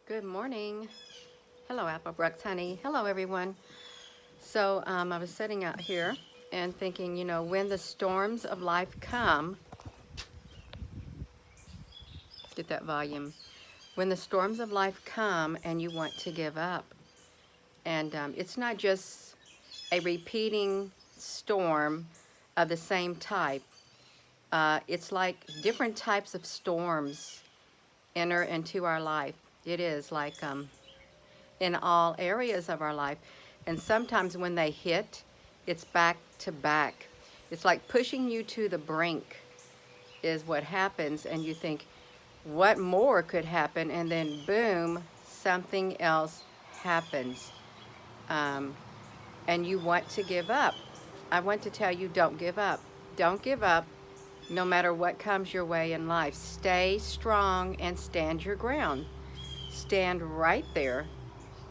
Good morning. Hello, Applebrook honey. Hello, everyone. So I was sitting out here and thinking, when the storms of life come, get that volume. When the storms of life come and you want to give up, and it's not just a repeating storm of the same type. It's like different types of storms enter into our life. It is like in all areas of our life. And sometimes when they hit, it's back to back. It's like pushing you to the brink is what happens. And you think, what more could happen? And then boom, something else happens. Um, and you want to give up. I want to tell you, don't give up. Don't give up no matter what comes your way in life. Stay strong and stand your ground. Stand right there.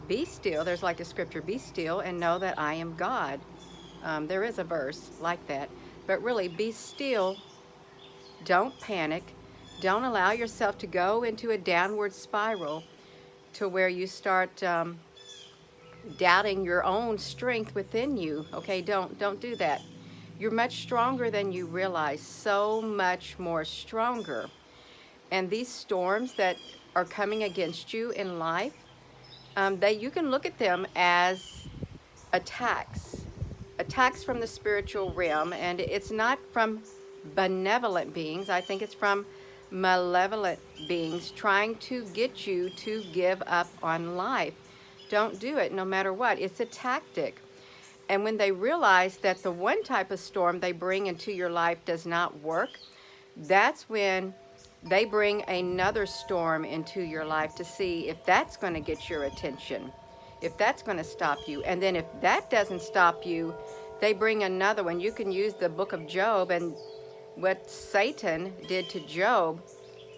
Be still. There's like the scripture, be still and know that I am God. There is a verse like that. But really, be still. Don't panic. Don't allow yourself to go into a downward spiral to where you start doubting your own strength within you. Okay, don't do that. You're much stronger than you realize, so much more stronger. And these storms that are coming against you in life, you can look at them as attacks from the spiritual realm, and it's not from benevolent beings. I think it's from malevolent beings trying to get you to give up on life. Don't do it no matter what. It's a tactic. And when they realize that the one type of storm they bring into your life does not work, that's when they bring another storm into your life to see if that's going to get your attention, if that's going to stop you. And then if that doesn't stop you, they bring another one. You can use the book of Job and what Satan did to Job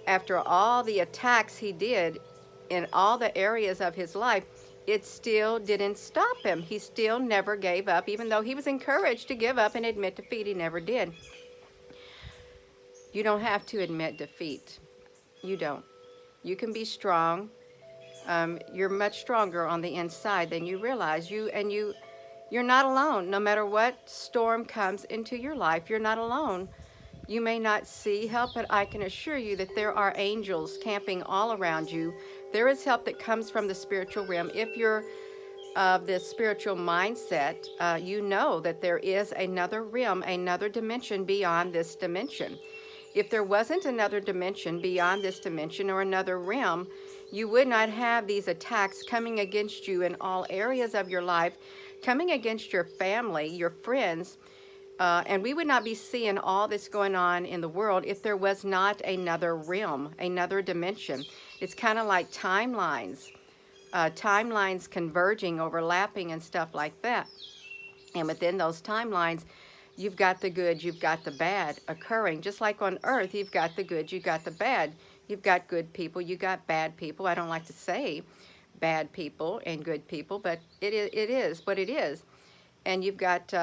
after all the attacks he did in all the areas of his life. It still didn't stop him. He still never gave up, even though he was encouraged to give up and admit defeat. He never did. You don't have to admit defeat. You don't. You can be strong. You're much stronger on the inside than you realize. You're not alone. No matter what storm comes into your life, you're not alone. You may not see help, but I can assure you that there are angels camping all around you. There is help that comes from the spiritual realm. If you're of this spiritual mindset, you know that there is another realm, another dimension beyond this dimension. If there wasn't another dimension beyond this dimension or another realm, you would not have these attacks coming against you in all areas of your life, coming against your family, your friends, and we would not be seeing all this going on in the world if there was not another realm, another dimension. It's kind of like timelines converging, overlapping, and stuff like that. And within those timelines, you've got the good, you've got the bad occurring. Just like on earth, you've got the good, you've got the bad. You've got good people, you got bad people. I don't like to say bad people and good people, but it is what it is. And you've got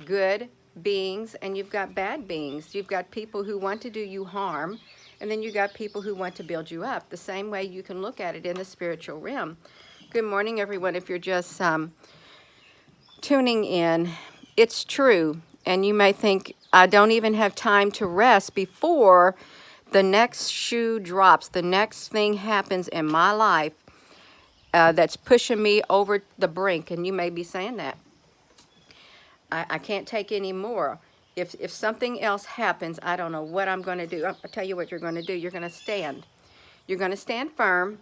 good beings and you've got bad beings. You've got people who want to do you harm, and then you got people who want to build you up. The same way you can look at it in the spiritual realm. Good morning, everyone. If you're just tuning in, it's true. And you may think, I don't even have time to rest before the next shoe drops, the next thing happens in my life that's pushing me over the brink. And you may be saying that. I can't take any more. If something else happens, I don't know what I'm going to do. I'll tell you what you're going to do. You're going to stand. You're going to stand firm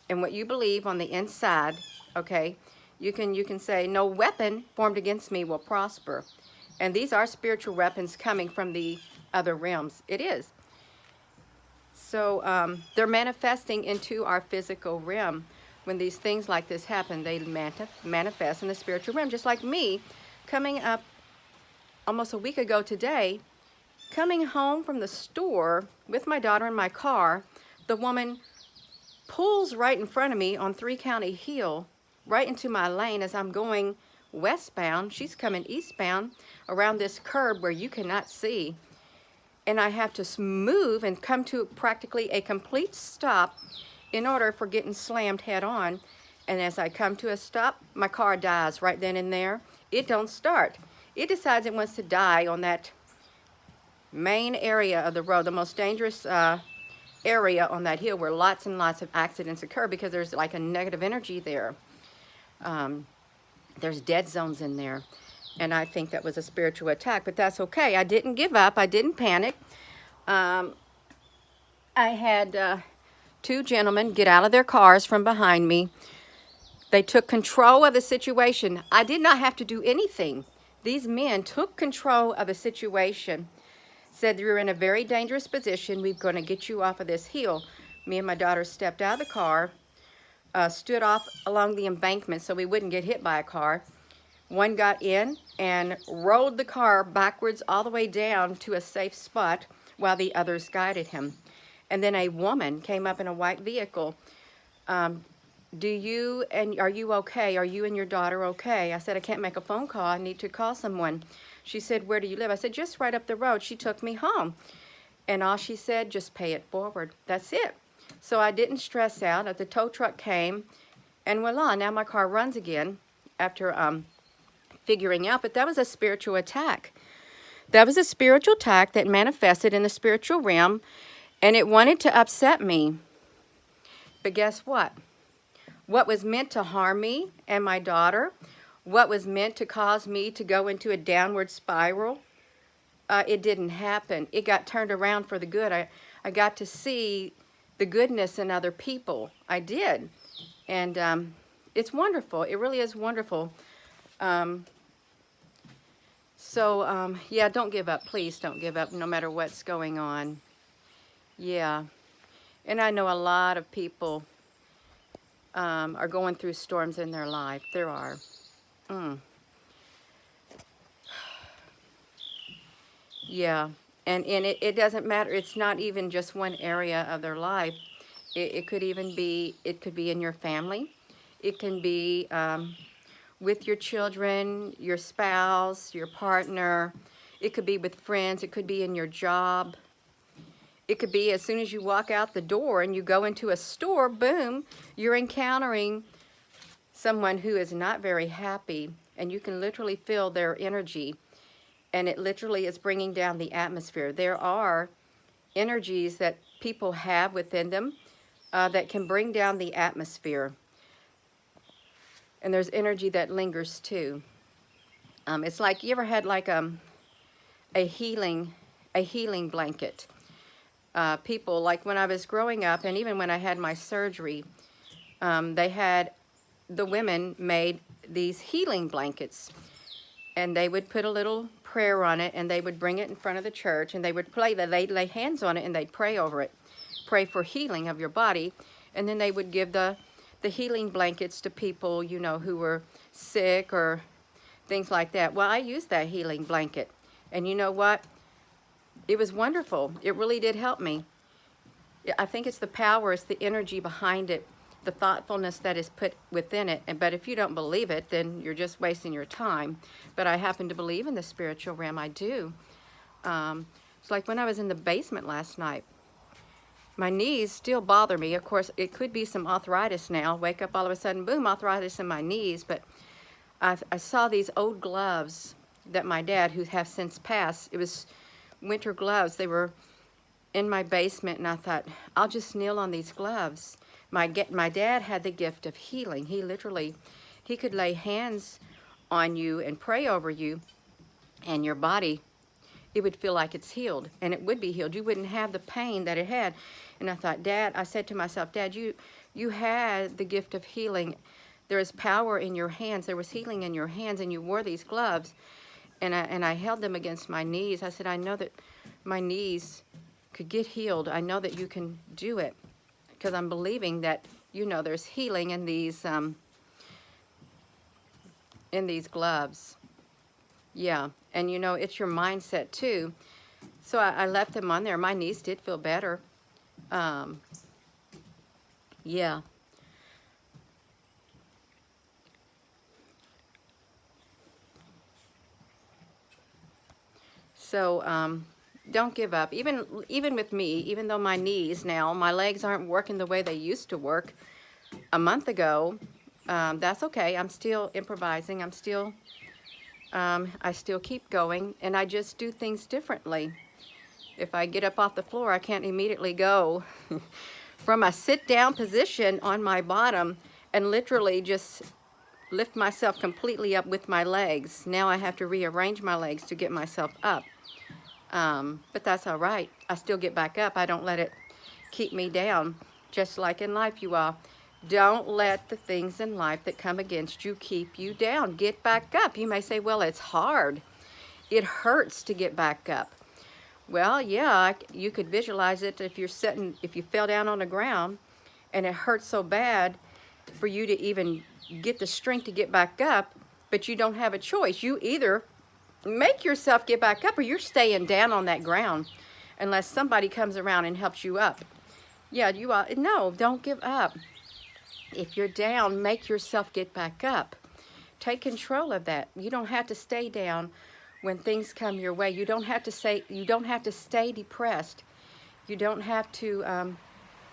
in what you believe on the inside, okay? You can say, no weapon formed against me will prosper. And these are spiritual weapons coming from the other realms. It is. So they're manifesting into our physical realm. When these things like this happen, they manifest in the spiritual realm. Just like me, coming up almost a week ago today, coming home from the store with my daughter in my car, the woman pulls right in front of me on 3 County Hill, right into my lane as I'm going westbound. She's coming eastbound around this curb where you cannot see. And I have to move and come to practically a complete stop in order for getting slammed head on. And as I come to a stop, my car dies right then and there. It don't start. It decides it wants to die on that main area of the road, the most dangerous area on that hill where lots and lots of accidents occur because there's like a negative energy there. There's dead zones in there. And I think that was a spiritual attack, but that's okay. I didn't give up. I didn't panic. I had two gentlemen get out of their cars from behind me. They took control of the situation. I did not have to do anything. These men took control of the situation, said you're in a very dangerous position. We're going to get you off of this hill. Me and my daughter stepped out of the car, stood off along the embankment so we wouldn't get hit by a car. One got in and rolled the car backwards all the way down to a safe spot while the others guided him. And then a woman came up in a white vehicle. Are you okay? Are you and your daughter okay? I said, I can't make a phone call. I need to call someone. She said, where do you live? I said, just right up the road. She took me home. And all she said, just pay it forward. That's it. So I didn't stress out. The tow truck came, and voila, now my car runs again after figuring out. But that was a spiritual attack. That was a spiritual attack that manifested in the spiritual realm, and it wanted to upset me. But guess what? What was meant to harm me and my daughter, what was meant to cause me to go into a downward spiral, it didn't happen. It got turned around for the good. I got to see the goodness in other people. I did. And it's wonderful. It really is wonderful. Yeah, don't give up. Please don't give up no matter what's going on. Yeah. And I know a lot of people are going through storms in their life. There are. Yeah. And it doesn't matter. It's not even just one area of their life. It could even be, it could be in your family. It can be with your children, your spouse, your partner. It could be with friends. It could be in your job. It could be as soon as you walk out the door and you go into a store, boom, you're encountering someone who is not very happy, and you can literally feel their energy, and it literally is bringing down the atmosphere. There are energies that people have within them that can bring down the atmosphere. And there's energy that lingers too. It's like, you ever had like a healing blanket? People, like when I was growing up, and even when I had my surgery, the women made these healing blankets, and they would put a little prayer on it, and they would bring it in front of the church, and they'd lay hands on it, and they'd pray over it, pray for healing of your body, and then they would give the healing blankets to people, you know, who were sick or things like that. Well, I used that healing blanket, and you know what? It was wonderful. It really did help me. I think it's the power, it's the energy behind it, the thoughtfulness that is put within it. But if you don't believe it, then you're just wasting your time. But I happen to believe in the spiritual realm. I do. It's like when I was in the basement last night. My knees still bother me. Of course, it could be some arthritis now. Wake up all of a sudden, boom, arthritis in my knees. But I saw these old gloves that my dad, who have since passed, it was winter gloves. They were in my basement, and I thought, I'll just kneel on these gloves. My dad had the gift of healing. He could lay hands on you and pray over you, and your body, it would feel like it's healed, and it would be healed. You wouldn't have the pain that it had. And I thought, Dad, I said to myself, Dad, you had the gift of healing. There is power in your hands. There was healing in your hands, and you wore these gloves. And I held them against my knees. I said, I know that my knees could get healed. I know that you can do it, because I'm believing that, you know, there's healing in these gloves. Yeah, and you know, it's your mindset too. So I left them on there. My knees did feel better. Yeah. So Don't give up. Even with me, even though my knees now, my legs aren't working the way they used to work a month ago, that's okay. I'm still improvising. I still keep going, and I just do things differently. If I get up off the floor, I can't immediately go from a sit-down position on my bottom and literally just lift myself completely up with my legs. Now I have to rearrange my legs to get myself up. But that's all right. I still get back up. I don't let it keep me down. Just like in life, you all. Don't let the things in life that come against you keep you down. Get back up. You may say, well, it's hard. It hurts to get back up. Well, yeah, you could visualize it if you fell down on the ground and it hurts so bad for you to even get the strength to get back up, but you don't have a choice. You either make yourself get back up or you're staying down on that ground unless somebody comes around and helps you up. Yeah, no, don't give up. If you're down, make yourself get back up. Take control of that. You don't have to stay down when things come your way. You don't have to stay depressed. You don't have to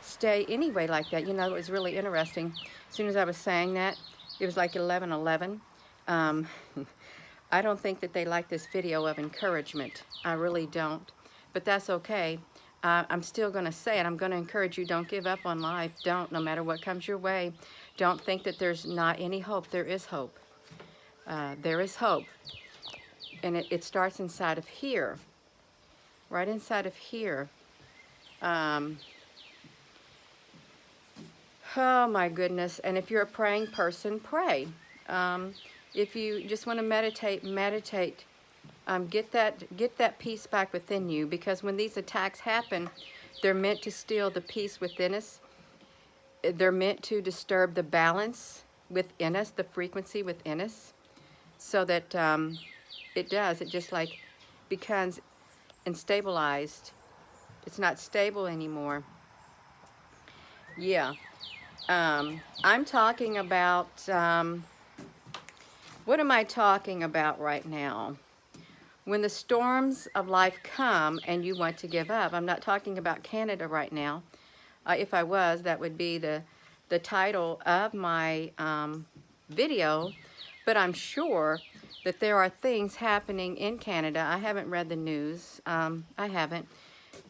stay anyway like that. You know, it was really interesting. As soon as I was saying that, it was like 11:11. I don't think that they like this video of encouragement. I really don't. But that's okay. I'm still going to say it. I'm going to encourage you, don't give up on life. Don't, no matter what comes your way. Don't think that there's not any hope. There is hope. There is hope. And it starts inside of here. Right inside of here. Oh my goodness. And if you're a praying person, pray. If you just want to meditate. Get that peace back within you, because when these attacks happen, they're meant to steal the peace within us. They're meant to disturb the balance within us, the frequency within us, so that it just like becomes unstabilized. It's not stable anymore. Yeah. I'm talking about, what am I talking about right now? When the storms of life come and you want to give up. I'm not talking about Canada right now. If I was, that would be the title of my video. But I'm sure that there are things happening in Canada. I haven't read the news. I haven't.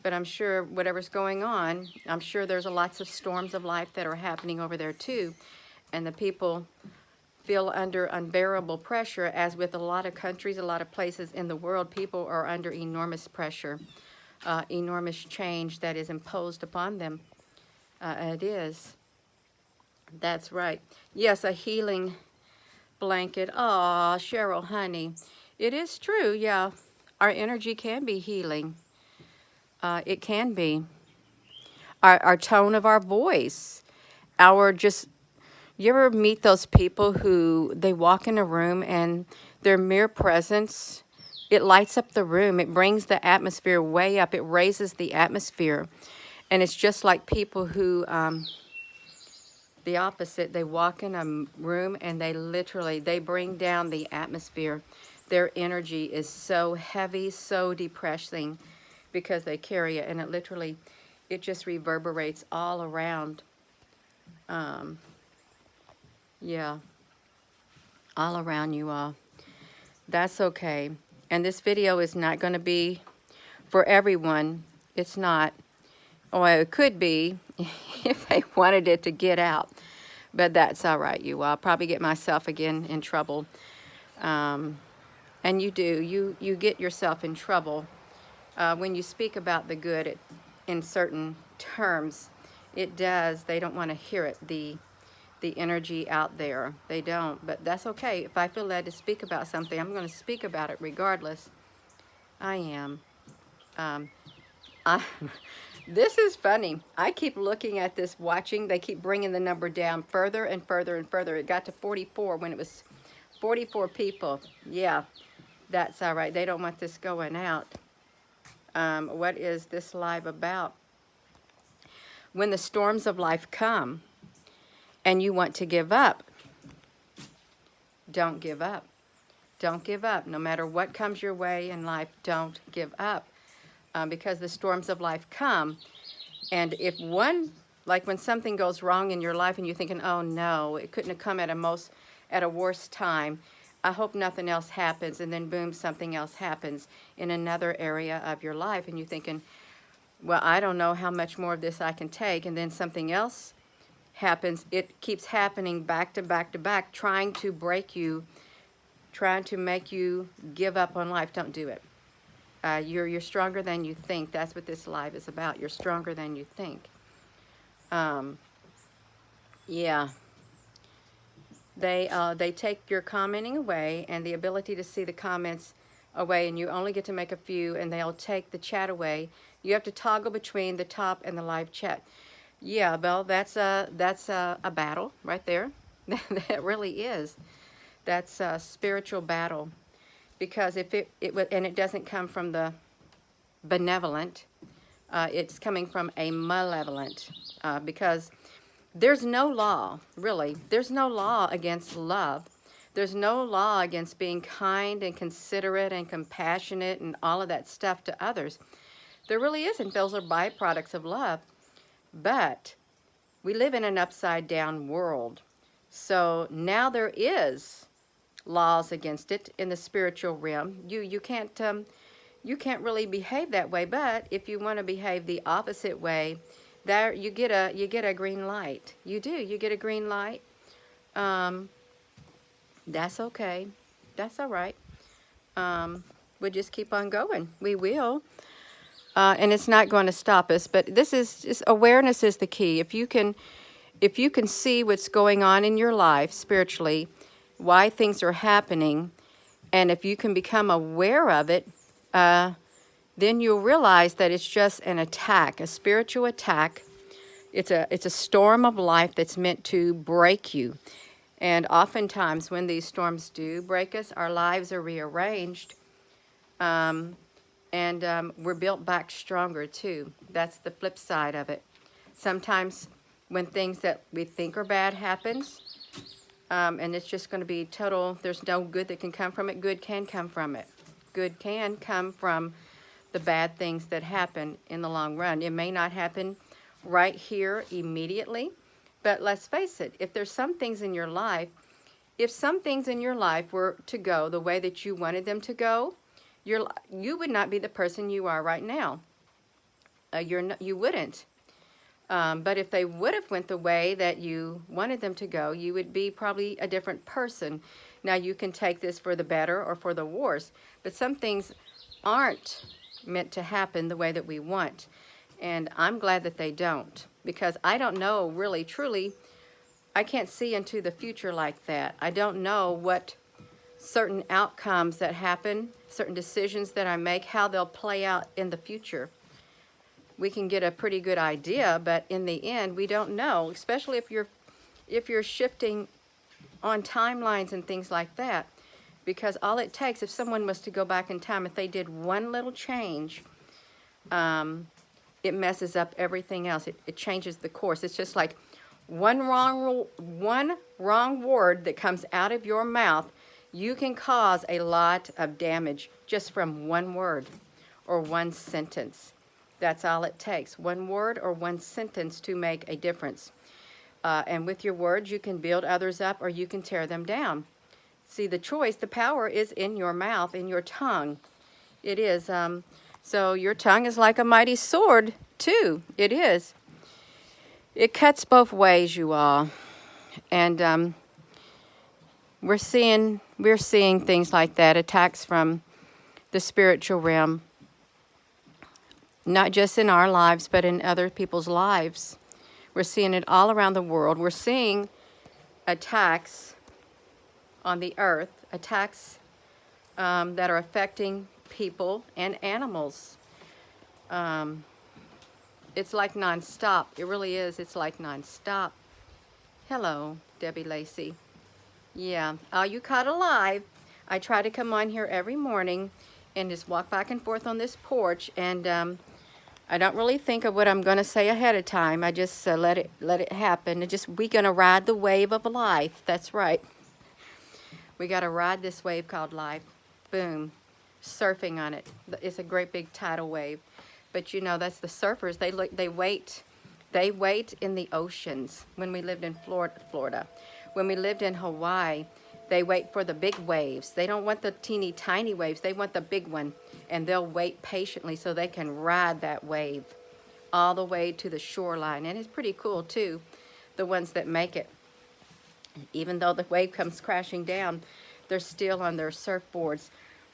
But I'm sure whatever's going on, I'm sure there's lots of storms of life that are happening over there too. And the people feel under unbearable pressure, as with a lot of countries, a lot of places in the world. People are under enormous pressure, enormous change that is imposed upon them. It is. That's right. Yes, a healing blanket. Aw, Cheryl, honey. It is true, yeah. Our energy can be healing. It can be. Our tone of our voice. You ever meet those people who they walk in a room and their mere presence, it lights up the room. It brings the atmosphere way up. It raises the atmosphere. And it's just like people who, the opposite, they walk in a room and they bring down the atmosphere. Their energy is so heavy, so depressing because they carry it. And it just reverberates all around. Yeah, all around you all. That's okay. And this video is not going to be for everyone. It's not. Oh, it could be if they wanted it to get out. But that's all right, you all. I'll probably get myself again in trouble. And you do. You get yourself in trouble when you speak about the good in certain terms. It does. They don't want to hear it. The energy out there. They don't, but that's okay. If I feel led to speak about something, I'm going to speak about it regardless. I am. This is funny. I keep looking at this, watching. They keep bringing the number down further and further and further. It got to 44 when it was 44 people. Yeah, that's all right. They don't want this going out. What is this live about? When the storms of life come, and you want to give up, don't give up. Don't give up. No matter what comes your way in life, don't give up. because the storms of life come. And if one, like when something goes wrong in your life and you're thinking, oh no, it couldn't have come at a worse time. I hope nothing else happens. And then boom, something else happens in another area of your life. And you're thinking, well, I don't know how much more of this I can take. And then something else happens. It keeps happening back to back to back, trying to break you, trying to make you give up on life. Don't do it. You're stronger than you think. That's what this life is about. You're stronger than you think. Yeah. They take your commenting away and the ability to see the comments away, and you only get to make a few, and they'll take the chat away. You have to toggle between the top and the live chat. Yeah, Belle, that's a battle right there. That really is. That's a spiritual battle, because if and it doesn't come from the benevolent, it's coming from a malevolent, because there's no law, really. There's no law against love. There's no law against being kind and considerate and compassionate and all of that stuff to others. There really isn't. Those are byproducts of love. But we live in an upside down world. So now there is laws against it in the spiritual realm. You can't really behave that way. But if you want to behave the opposite way, there you get a green light. You do. You get a green light. That's okay. That's all right. We'll just keep on going. We will. And it's not going to stop us. But this is just awareness is the key. If you can see what's going on in your life spiritually, why things are happening, and if you can become aware of it, then you'll realize that it's just an attack, a spiritual attack. It's a storm of life that's meant to break you. And oftentimes when these storms do break us, our lives are rearranged, and we're built back stronger too. That's the flip side of it. Sometimes when things that we think are bad happens, and it's just going to be total, there's no good that can come from it. Good can come from it. Good can come from the bad things that happen in the long run. It may not happen right here immediately, but let's face it, if there's some things in your life, if some things in your life were to go the way that you wanted them to go, you would not be the person you are right now. You wouldn't. But if they would have went the way that you wanted them to go, you would be probably a different person. Now you can take this for the better or for the worse, but some things aren't meant to happen the way that we want. And I'm glad that they don't, because I don't know really, truly, I can't see into the future like that. I don't know what certain outcomes that happen, certain decisions that I make, how they'll play out in the future. We can get a pretty good idea, but in the end, we don't know, especially if you're shifting on timelines and things like that, because all it takes, if someone was to go back in time, if they did one little change, it messes up everything else. It changes the course. It's just like one wrong word that comes out of your mouth, you can cause a lot of damage just from one word or one sentence. That's all it takes. One word or one sentence to make a difference. And with your words, you can build others up or you can tear them down. See, the choice, the power is in your mouth, in your tongue. It is. So your tongue is like a mighty sword, too. It is. It cuts both ways, you all. And we're seeing things like that, attacks from the spiritual realm. Not just in our lives, but in other people's lives. We're seeing it all around the world. We're seeing attacks on the earth, attacks that are affecting people and animals. It's like nonstop. It really is. It's like nonstop. Hello, Debbie Lacey. Yeah. Oh, you caught alive. I try to come on here every morning and just walk back and forth on this porch, and I don't really think of what I'm going to say ahead of time. I just let it happen. We're going to ride the wave of life. That's right. We got to ride this wave called life. Boom. Surfing on it. It's a great big tidal wave. But you know, that's the surfers. They wait in the oceans. When we lived in Florida, when we lived in Hawaii, they wait for the big waves. They don't want the teeny tiny waves. They want the big one, and they'll wait patiently so they can ride that wave all the way to the shoreline. And it's pretty cool too, the ones that make it. Even though the wave comes crashing down, they're still on their surfboards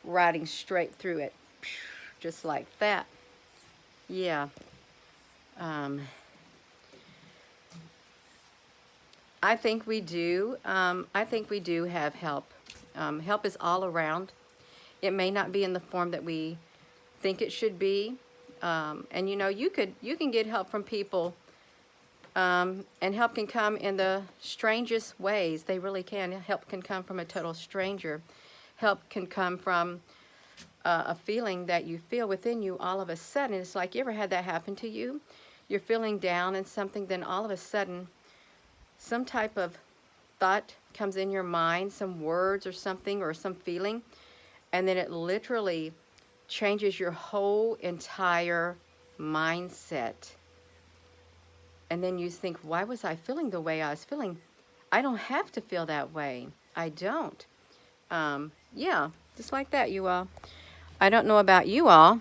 riding straight through it, just like that. Yeah. I think we do. I think we do have help. Help is all around. It may not be in the form that we think it should be. And you know, you can get help from people, and help can come in the strangest ways. They really can. Help can come from a total stranger. Help can come from a feeling that you feel within you all of a sudden. It's like, you ever had that happen to you? You're feeling down and something, then all of a sudden, some type of thought comes in your mind, some words or something, or some feeling, and then it literally changes your whole entire mindset. And then you think, why was I feeling the way I was feeling? I don't have to feel that way. I don't. Yeah, just like that, you all. I don't know about you all,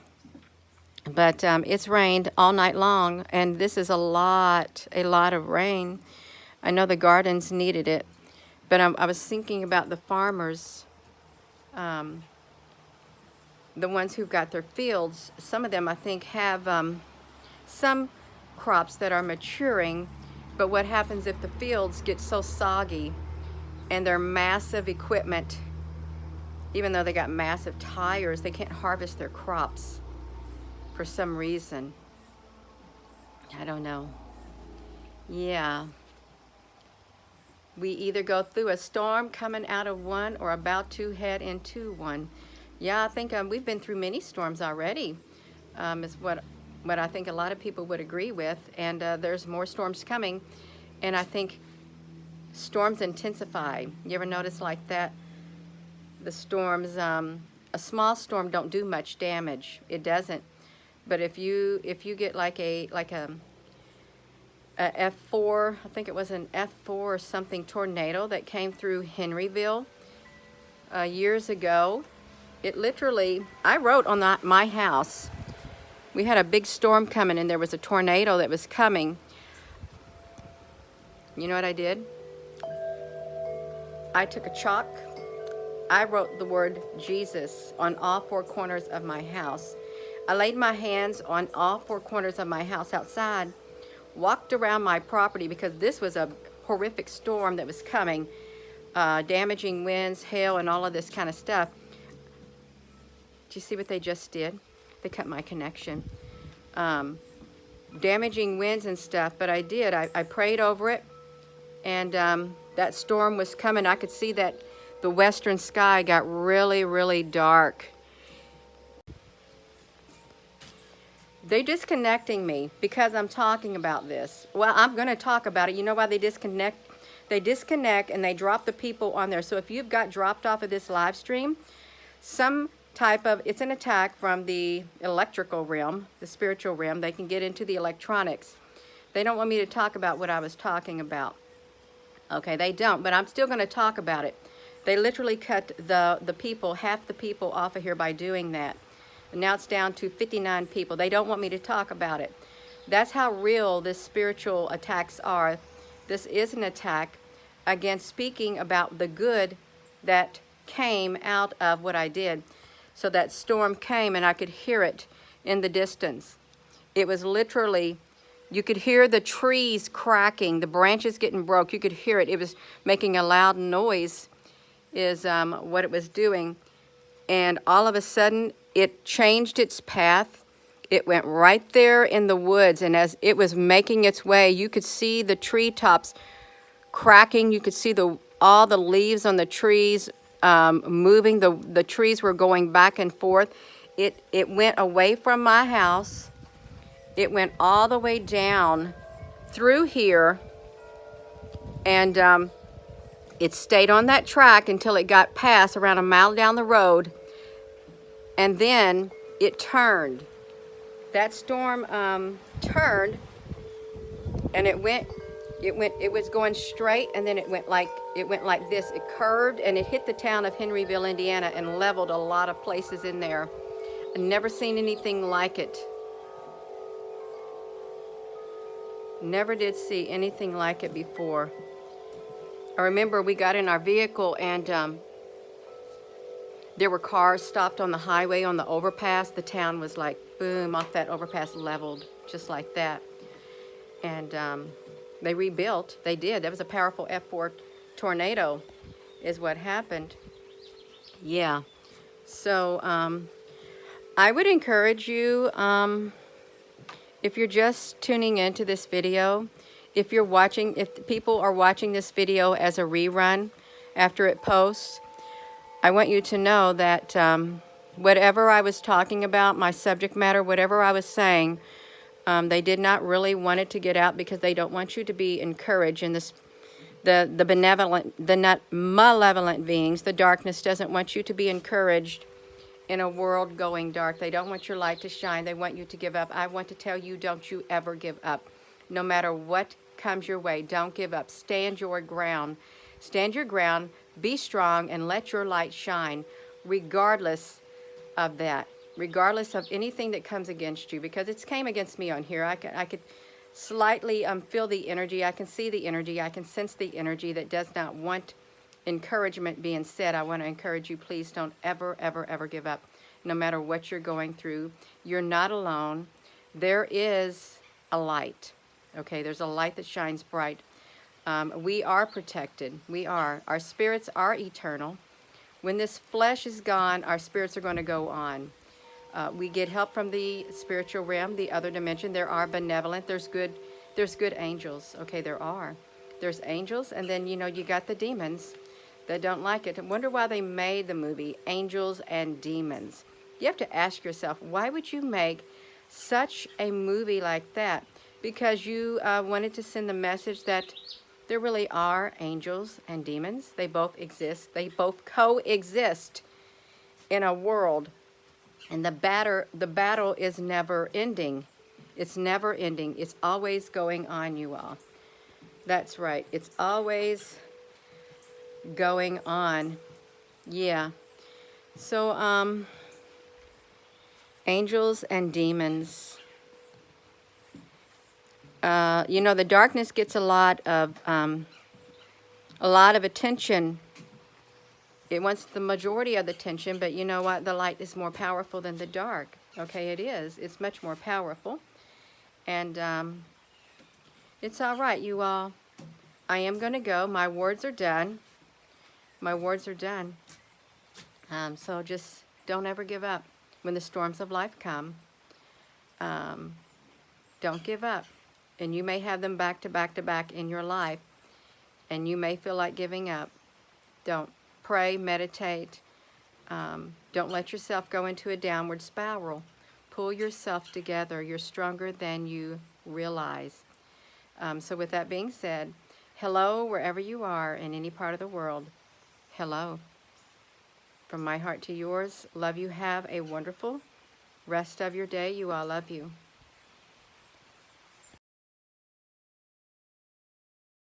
but it's rained all night long, and this is a lot of rain. I know the gardens needed it, but I was thinking about the farmers, the ones who've got their fields. Some of them, I think, have some crops that are maturing, but what happens if the fields get so soggy and their massive equipment, even though they got massive tires, they can't harvest their crops for some reason. I don't know. Yeah. We either go through a storm coming out of one or about to head into one. Yeah, I think we've been through many storms already, is what I think a lot of people would agree with. And there's more storms coming. And I think storms intensify. You ever notice like that? The storms, a small storm don't do much damage. It doesn't. But if you get like a F4, I think it was an F4 or something tornado that came through Henryville years ago, it literally, I wrote on my house, we had a big storm coming and there was a tornado that was coming. You know what I did? I took a chalk, I wrote the word Jesus on all four corners of my house. I laid my hands on all four corners of my house outside, walked around my property because this was a horrific storm that was coming, damaging winds, hail, and all of this kind of stuff. Do you see what they just did? They cut my connection. Damaging winds and stuff, but I did. I prayed over it, and that storm was coming. I could see that the western sky got really, really dark. They're disconnecting me because I'm talking about this. Well, I'm going to talk about it. You know why they disconnect? They disconnect and they drop the people on there. So if you've got dropped off of this live stream, some type of, it's an attack from the electrical realm, the spiritual realm. They can get into the electronics. They don't want me to talk about what I was talking about. Okay, they don't, but I'm still going to talk about it. They literally cut the people, half the people off of here by doing that. And now it's down to 59 people. They don't want me to talk about it. That's how real this spiritual attacks are. This is an attack against speaking about the good that came out of what I did. So that storm came and I could hear it in the distance. It was literally, you could hear the trees cracking, the branches getting broke. You could hear it. It was making a loud noise is what it was doing. And all of a sudden, it changed its path. It went right there in the woods, and as it was making its way, you could see the treetops cracking. You could see all the leaves on the trees moving. The trees were going back and forth. It went away from my house. It went all the way down through here, and it stayed on that track until it got past around a mile down the road. And then it turned. that storm turned, and it was going straight, and then it went like this. It curved, and it hit the town of Henryville, Indiana, and leveled a lot of places in there. I've never seen anything like it. Never did see anything like it before. I remember we got in our vehicle, and there were cars stopped on the highway on the overpass. The town was like, boom, off that overpass, leveled just like that. And they rebuilt. They did. That was a powerful F4 tornado is what happened. Yeah. So I would encourage you, if you're just tuning into this video, if people are watching this video as a rerun after it posts, I want you to know that whatever I was talking about, my subject matter, whatever I was saying, they did not really want it to get out because they don't want you to be encouraged in this. The benevolent, the not malevolent beings, the darkness doesn't want you to be encouraged in a world going dark. They don't want your light to shine. They want you to give up. I want to tell you, don't you ever give up. No matter what comes your way, don't give up. Stand your ground. Stand your ground, be strong, and let your light shine, regardless of that, regardless of anything that comes against you, because it's came against me on here. I could slightly feel the energy. I can see the energy. I can sense the energy that does not want encouragement being said. I want to encourage you, please don't ever, ever, ever give up. No matter what you're going through, you're not alone. There is a light. Okay, there's a light that shines bright. We are protected. We are. Our spirits are eternal. When this flesh is gone, our spirits are going to go on. We get help from the spiritual realm, the other dimension. There are benevolent. There's good angels. Okay, there are. There's angels, and then, you got the demons that don't like it. I wonder why they made the movie Angels and Demons. You have to ask yourself, why would you make such a movie like that? Because you wanted to send the message that there really are angels and demons. They both exist. They both coexist in a world. And the battle is never ending. It's never ending. It's always going on, you all. That's right. It's always going on. Yeah. So, angels and demons. The darkness gets a lot of attention. It wants the majority of the attention, but you know what? The light is more powerful than the dark. Okay, it is. It's much more powerful. And it's all right, you all. I am going to go. My words are done. My words are done. So just don't ever give up. When the storms of life come, don't give up. And you may have them back to back to back in your life, and you may feel like giving up. Don't. Pray, meditate. Don't let yourself go into a downward spiral. Pull yourself together. You're stronger than you realize. So with that being said, hello wherever you are in any part of the world. Hello. From my heart to yours, love you. Have a wonderful rest of your day. You all, love you.